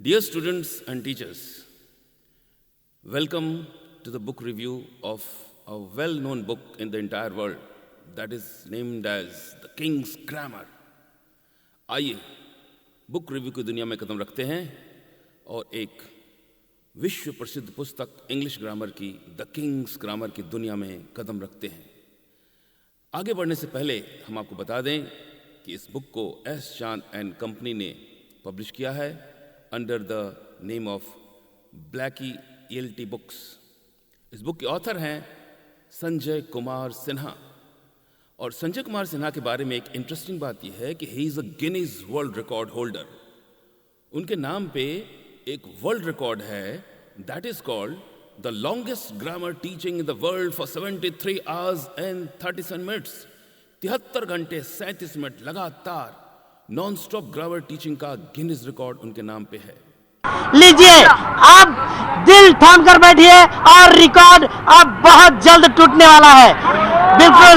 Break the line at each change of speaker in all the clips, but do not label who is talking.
Dear students and teachers, welcome to the book review of a well-known book in the entire world that is named as The King's Grammar. आइए book review की दुनिया में कदम रखते हैं और एक विश्व प्रसिद्ध पुस्तक इंग्लिश ग्रामर की द किंग्स ग्रामर की दुनिया में कदम रखते हैं। आगे बढ़ने से पहले हम आपको बता दें कि इस बुक को एस चांद एंड कंपनी ने पब्लिश किया है under the name of Blackie ELT books. इस बुक के ऑथर हैं संजय कुमार सिन्हा। और संजय कुमार सिन्हा के बारे में एक इंटरेस्टिंग बात यह है कि he is a Guinness world record holder. उनके नाम पे एक वर्ल्ड रिकॉर्ड है that is called the longest grammar teaching in the world for 73 hours and 37 minutes। 73 घंटे 37 मिनट लगातार नॉन स्टॉप ग्रामर टीचिंग का गिनीज रिकॉर्ड उनके नाम पे है।
लीजिए, अब दिल थाम कर बैठिए और रिकॉर्ड अब बहुत जल्द टूटने वाला है। बिल्कुल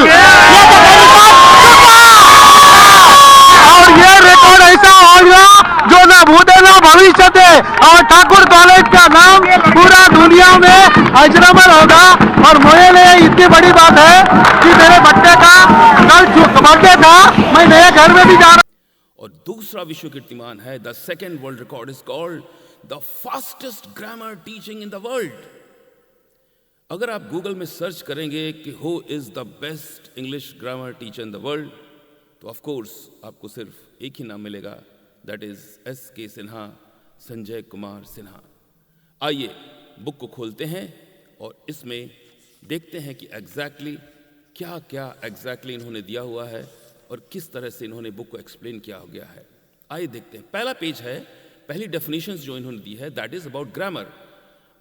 और ये रिकॉर्ड ऐसा होगा जो ना भूत है ना भविष्य है, और ठाकुर कॉलेज का नाम पूरा दुनिया में अजरामर होगा। और मेरे लिए इतनी बड़ी बात है कि मेरे बच्चे का कल बर्थडे था, मैं नए घर में भी जा रहा।
और दूसरा विश्व कीर्तिमान है the second world record is called the fastest grammar teaching in the world. अगर आप गूगल में सर्च करेंगे कि who is the best English grammar teacher in the world, तो ऑफ कोर्स आपको सिर्फ एक ही नाम मिलेगा, that is SK Sinha, Sanjay Kumar Sinha. आइए बुक को खोलते हैं और इसमें देखते हैं कि एग्जैक्टली क्या क्या एग्जैक्टली इन्होंने दिया हुआ है और किस तरह से इन्होंने बुक को एक्सप्लेन किया हो गया है। आइए देखते हैं। पहला पेज है, पहली डेफिनेशंस जो इन्होंने दी है दैट इज अबाउट ग्रामर।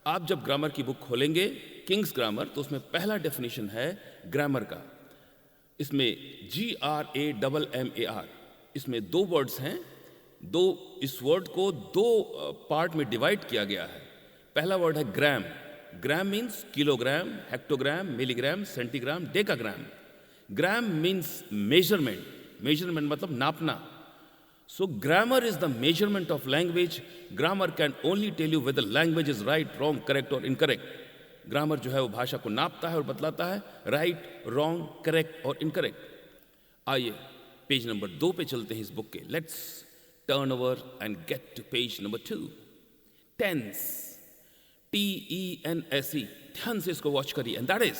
आप जब ग्रामर की बुक खोलेंगे किंग्स ग्रामर, तो उसमें पहला डेफिनेशन है ग्रामर का। इसमें GRAMMAR, इसमें दो वर्ड्स हैं, इस वर्ड को दो पार्ट में डिवाइड किया गया है। पहला वर्ड है gram. Gram means kilogram, hectogram, milligram, centigram, decagram. Gram means measurement, measurement मतलब नापना। So grammar is the measurement of language. Grammar can only tell you whether language is right, wrong, correct और incorrect. Grammar जो है वो भाषा को नापता है और बतलाता है राइट, रॉन्ग, करेक्ट और इनकरेक्ट। आइए पेज नंबर 2 पे चलते हैं इस बुक के। Let's turn over and get to page number 2। Tense, TENSE, ध्यान से इसको वॉच करिए। एंड दैट इज,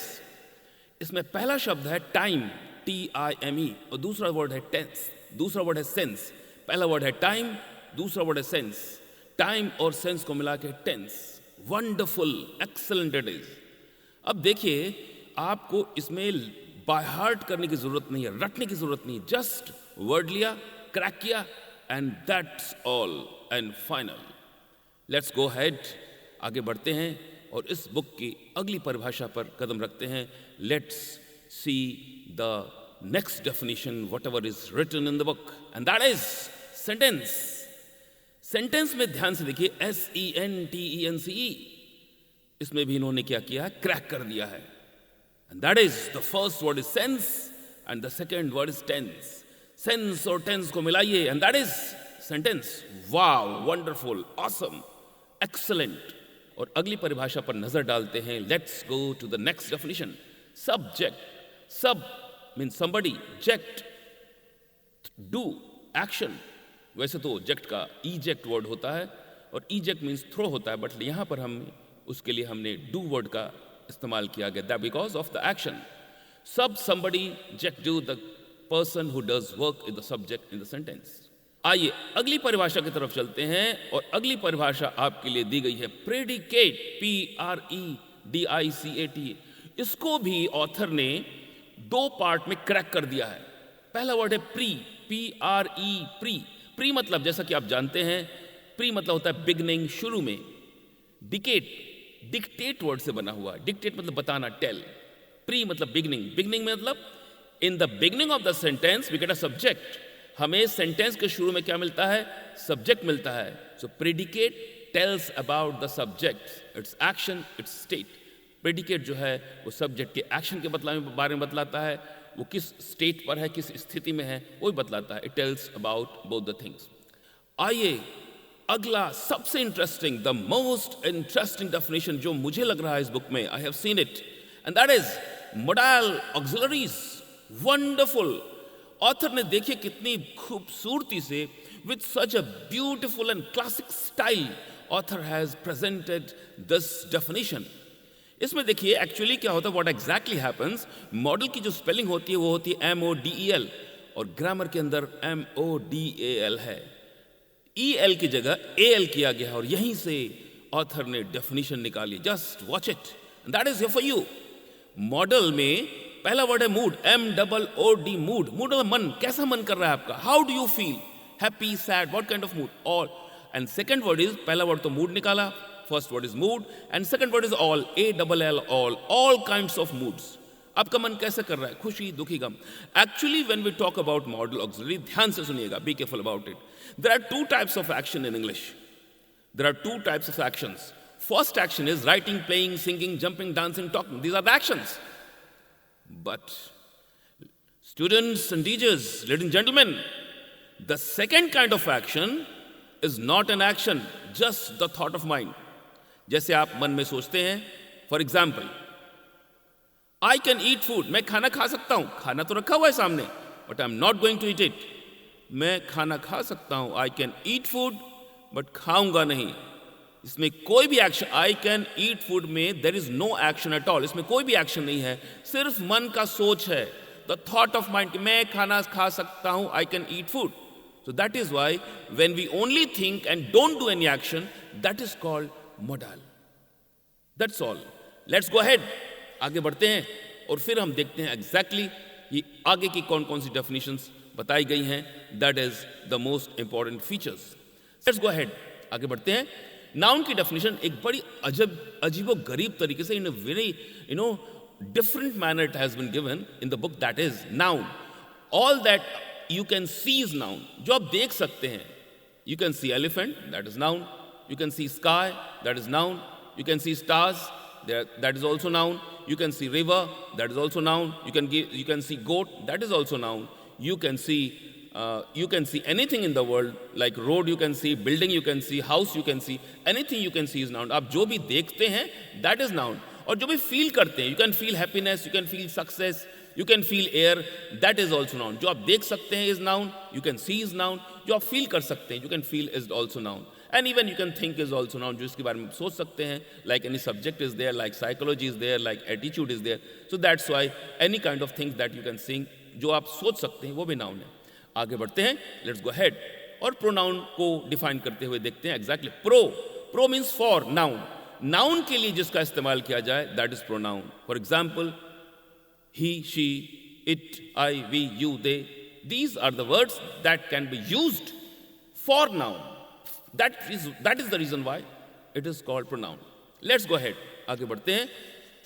इसमें पहला शब्द है टाइम, TIME, और दूसरा वर्ड है टेंस, दूसरा वर्ड है सेंस। पहला वर्ड है टाइम, दूसरा वर्ड है सेंस। टाइम और सेंस को मिला के tense. Wonderful, excellent it is. अब देखिए, आपको इसमें बाय हार्ट करने की जरूरत नहीं है, रटने की जरूरत नहीं, जस्ट वर्ड लिया, क्रैक किया and that's all and final. Let's go head, आगे बढ़ते हैं और इस बुक की अगली परिभाषा पर कदम रखते हैं। Let's see the next definition whatever is written in the book, and that is sentence. Sentence में ध्यान से देखिए, SENTENCE, इसमें भी इन्होंने क्या किया, क्रैक कर दिया है। And that is, the first word is sense and the second word is tense. Sense और टेंस को मिलाइए and that is sentence. Wow, wonderful, awesome, excellent. और अगली परिभाषा पर नजर डालते हैं। Let's go to the next definition. Subject, sub means somebody, ject do, action. वैसे तो जेक्ट का ईजेक्ट वर्ड होता है और ईजेक्ट मीन्स थ्रो होता है, बट यहां पर हम उसके लिए हमने डू वर्ड का इस्तेमाल किया गया, that because of the action. Sub, somebody, ject do, the person who does work in the subject in the sentence. आइए अगली परिभाषा की तरफ चलते हैं और अगली परिभाषा आपके लिए दी गई है प्रेडिकेट, PREDICAT। इसको भी ऑथर ने दो पार्ट में क्रैक कर दिया है। पहला वर्ड है प्री, PRE, प्री। प्री मतलब जैसा कि आप जानते हैं, प्री मतलब होता है बिगनिंग, शुरू में। डिकेट, डिक्टेट वर्ड से बना हुआ है। डिक्टेट मतलब बताना, टेल। प्री मतलब बिगनिंग, बिगनिंग मतलब in the beginning of the sentence we get a subject. हमें सेंटेंस के शुरू में क्या मिलता है, सब्जेक्ट मिलता है। So predicate tells about the subject, its action, its state. Predicate जो है वो सब्जेक्ट के एक्शन के बारे में बतलाता है, वो किस स्टेट पर है, किस स्थिति में है, वो ही बतलाता है। It tells about both the things. आइए अगला सबसे interesting, the most interesting definition जो मुझे लग रहा है इस बुक में, I have seen it, and that is modal auxiliaries. Wonderful. Author ने देखिए कितनी खूबसूरती से, with such a beautiful and classic style, author has presented this definition. इसमें देखिए एक्चुअली क्या होता है, व्हाट एग्जैक्टली हैपेंस. मॉडल की जो स्पेलिंग होती है वो होती है MODEL, और ग्रामर के अंदर MODAL है. EL की जगह AL किया गया है, और यहीं से ऑथर ने डेफिनेशन निकाली. Just watch it, that is here for you. Model में पहला वर्ड है मूड, MOOD, मूड. मूड मतलब मन, कैसा मन कर रहा है आपका, how do you feel, happy, sad, what kind of mood. और एंड सेकंड वर्ड इज, पहला वर्ड तो मूड निकाला, first word is mood, and second word is all, ALL, all kinds of moods. आपका मन कैसे कर रहा है, खुशी, दुखी, गम. Actually when we talk about modal auxiliary, ध्यान से सुनिएगा, be careful about it. There are two types of action in English. There are two types of actions. First action is writing, playing, singing, jumping, dancing, talking. These are the actions. But students and teachers, ladies and gentlemen, the second kind of action is not an action, just the thought of mind. जैसे आप मन में सोचते हैं, for example, I can eat food, मैं खाना खा सकता हूं. खाना तो रखा हुआ है सामने, but I'm not going to eat it. मैं खाना खा सकता हूं, I can eat food, but खाऊंगा नहीं. इसमें कोई भी action, I can eat food में there is no action at all. इसमें कोई भी एक्शन नहीं है, सिर्फ मन का सोच है, द थॉट ऑफ माइंड, मैं खाना खा सकता हूं, I can eat food. So that is why when we only think and don't do any action, that is called modal. That's all. Let's go ahead, आगे बढ़ते हैं और फिर हम देखते हैं एग्जैक्टली ये आगे की कौन कौन सी डेफिनेशंस बताई गई हैं. That is the most important features. Let's go ahead, आगे बढ़ते हैं. नाउन की डेफिनेशन एक बड़ी अजीबो गरीब तरीके से, in a very different manner it has been given in the book. That is noun. All that you can see is noun. जो आप देख सकते हैं, you can see elephant, that is noun. You can see sky, that is noun. You can see stars, that is also noun. You can see river, that is also noun. You can see goat, that is also noun. You can see anything in the world, like road you can see, building you can see, house you can see, anything you can see is noun. आप जो भी देखते हैं, that is noun. और जो भी feel करते हैं, you can feel happiness, you can feel success, you can feel air, that is also noun. जो आप देख सकते हैं is noun, you can see is noun. जो आप feel कर सकते हैं, you can feel is also noun. And even you can think is also noun. जो इसके बारे में सोच सकते हैं, like any subject is there, like psychology is there, like attitude is there. So that's why any kind of things that you can think, जो आप सोच सकते हैं, वो भी noun है. आगे बढ़ते हैं, लेट्स गो अहेड, और प्रोनाउन को डिफाइन करते हुए देखते हैं exactly. Pro means for, noun. Noun के लिए जिसका इस्तेमाल किया जाए, that is pronoun. For example, he, she, it, I, we, you, they. These are the words that can be used for noun. That is the reason why it is called pronoun. Let's go ahead, आगे बढ़ते हैं,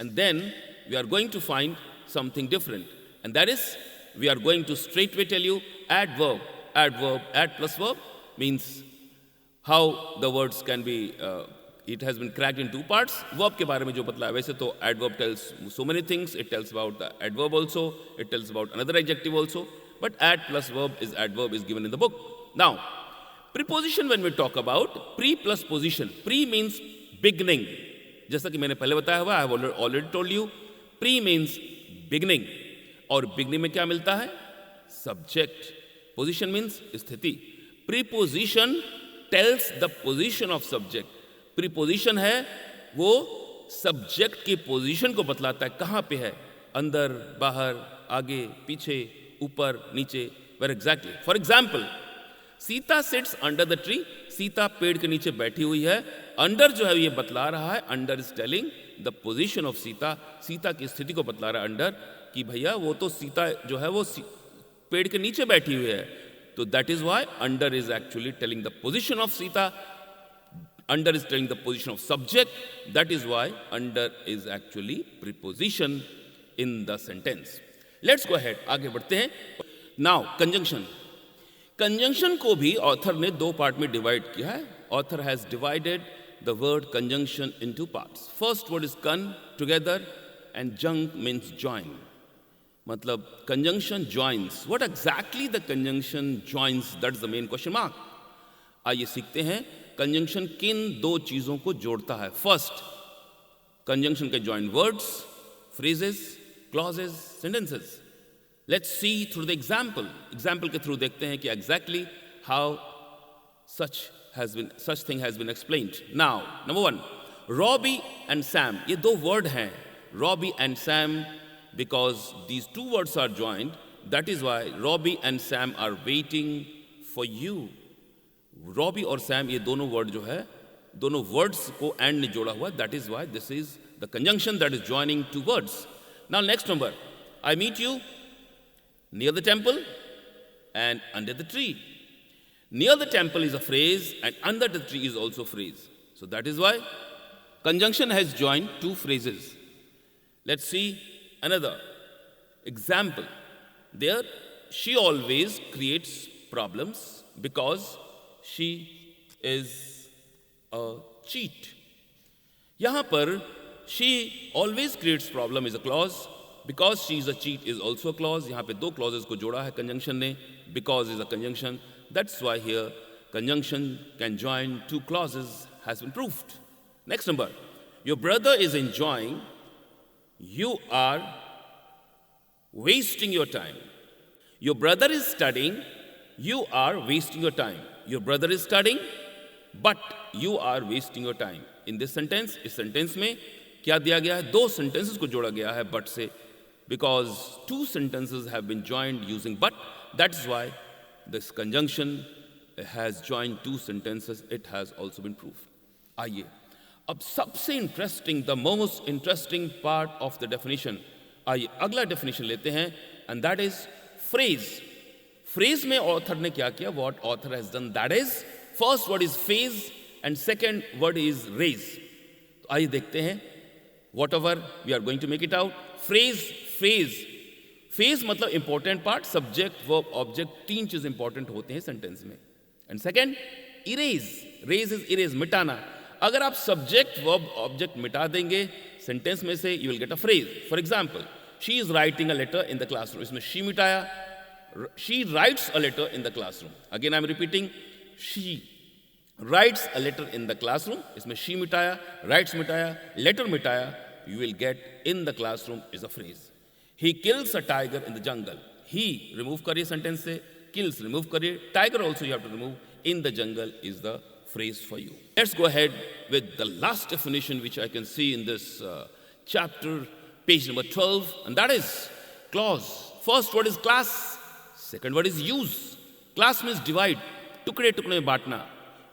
and then we are going to find something different, and that is we are going to straightway tell you adverb. Add plus verb means how the words can be, it has been cracked in two parts. Verb के बारे में जो बतलाया, वैसे तो adverb tells so many things. It tells about the adverb also, it tells about another adjective also, but add plus adverb is given in the book. Now, preposition, when we talk about pre plus position, pre means beginning. जैसा कि मैंने पहले बताया हुआ, I have already told you, pre means beginning. और beginning में क्या मिलता है, सब्जेक्ट. पोजीशन मीन्स स्थिति. Preposition tells the position of subject. Preposition है वो सब्जेक्ट की पोजीशन को बतलाता है, कहां पे है, अंदर, बाहर, आगे, पीछे, ऊपर, नीचे, where exactly. For example, Sita sits under the tree. Sita पेड़ के नीचे बैठी हुई है. अंडर जो है ये बतला रहा है, under is telling the position of Sita. Sita की स्थिति को बतला रहा है अंडर, कि भैया वो तो सीता जो है वो पेड़ के नीचे बैठी हुई है. तो that is why under is actually telling the position of Sita. Under is telling the position of subject. That is why under is actually preposition in the sentence. Let's go ahead, आगे बढ़ते हैं. Now conjunction. कंजंक्शन को भी author ने दो part में divide किया है. Author has divided the word conjunction in two parts. First word is con, together, and junct means join. मतलब conjunction joins. What exactly the conjunction joins? That's the main question mark. आइए सीखते हैं conjunction किन दो चीजों को जोड़ता है। फर्स्ट, कंजंक्शन के joint words, phrases, clauses, sentences. Let's see through the example के थ्रू देखते हैं कि exactly how such thing has been explained. Now, number one, Robbie and Sam. ये दो वर्ड हैं, Robbie and Sam, because these two words are joined. That is why Robbie and Sam are waiting for you. Robbie और Sam ये दोनों word जो है, दोनों words को एंड ने जोड़ा हुआ. That is why this is the conjunction that is joining two words. Now, next number, I meet you near the temple and under the tree. Near the temple is a phrase and under the tree is also a phrase. So that is why conjunction has joined two phrases. Let's see another example. There, she always creates problems because she is a cheat. यहाँ पर she always creates problem is a clause. Because she is a cheat is also a clause. यहाँ पे दो clauses को जोड़ा है conjunction ने. Because is a conjunction. That's why here conjunction can join two clauses has been proved. Next number, your brother is enjoying, you are wasting your time. Your brother is studying, you are wasting your time. Your brother is studying, but you are wasting your time. In this sentence, इस sentence में क्या दिया गया है? दो sentences को जोड़ा गया है but से, because two sentences have been joined using but. That's why this conjunction has joined two sentences. It has also been proved. आइए अब सबसे interesting, the most interesting part of the definition, आइए अगला definition लेते हैं, and that is phrase. Phrase में author ने क्या किया? What author has done, that is first word is phase and second word is raise. तो आइए देखते हैं, whatever we are going to make it out. Phrase मतलब important part, subject, verb, object, तीन चीज इंपॉर्टेंट होते हैं सेंटेंस में. And second, raise is erase, मिटाना. अगर आप सब्जेक्ट, वर्ब, ऑब्जेक्ट मिटा देंगे सेंटेंस में से, you will get a phrase. For example, she is writing a letter in the classroom. इसमें शी मिटाया. She writes a letter in the classroom. Again I am repeating, she writes a letter in the classroom. इसमें she मिटाया, writes मिटाया, letter मिटाया. You will get in the classroom is a phrase. He kills a tiger in the jungle. He remove करिए sentence से, kills remove करिए, tiger also you have to remove. In the jungle is the phrase for you. Let's go ahead with the last definition which I can see in this chapter, page number 12, and that is clause. First word is class, second word is use. Class means divide, टुकड़े टुकड़े में बांटना,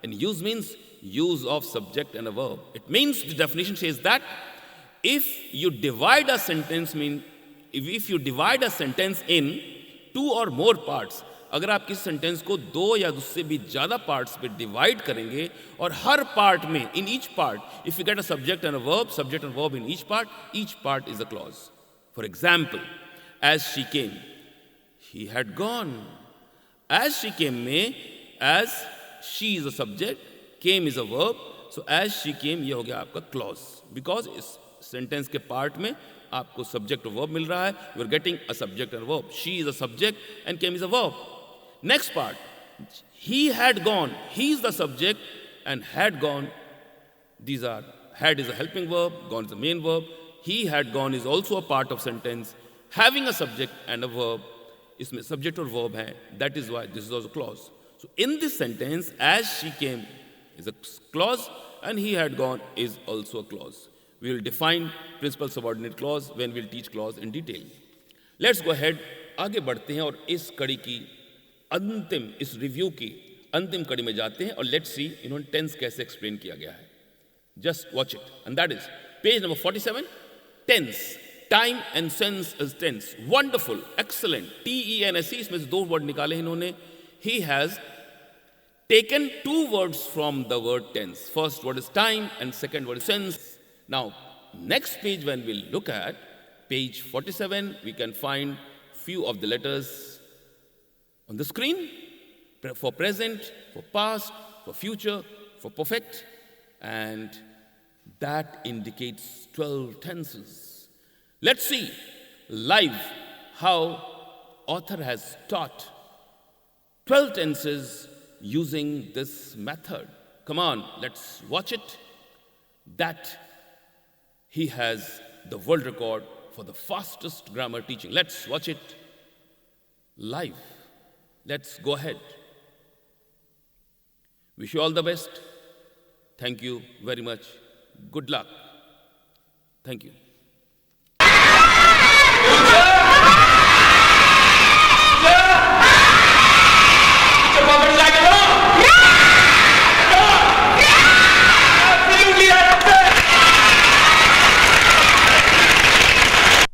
and use means use of subject and a verb. It means, the definition says that if you divide a sentence if you divide a sentence in two or more parts, अगर आप किसी sentence को दो या उससे भी ज्यादा parts पे डिवाइड करेंगे और हर पार्ट में, in each part, if you get a subject and a verb in each part is a clause. For example, as she came, he had gone. As she came में as she is a subject, came is a verb, so as she came ये हो गया आपका clause, because इस sentence के part में आपको subject और वर्ब मिल रहा है. You are getting a subject and verb. She is a subject and came is a verb. Next part, he had gone, he is the subject and had gone, these are, had is a helping verb, gone is a main verb. He had gone is also a part of sentence, having a subject and a verb. इसमें subject और verb है. That is why this is also clause. So in this sentence, as she came is a clause and he had gone is also a clause. We will define principal subordinate clause when we'll teach clause in detail. Let's go ahead, आगे बढ़ते हैं और इस कड़ी की अंतिम, इस review की अंतिम कड़ी में जाते हैं और लेट्स सी इन्होंने टेंस कैसे एक्सप्लेन किया गया है. Just watch it, and that is page number 47. Tense, time and sense is tense. Wonderful, excellent. TENSE, इसमें से दो वर्ड निकाले इन्होंने. He has taken two words from the word tense. First word is time and second word is sense. Now, next page when we'll look at, page 47, we can find few of the letters on the screen for present, for past, for future, for perfect, and that indicates 12 tenses. Let's see live how author has taught 12 tenses using this method. Come on, let's watch it. That he has the world record for the fastest grammar teaching. Let's watch it live. Let's go ahead. Wish you all the best. Thank you very much. Good luck. Thank you.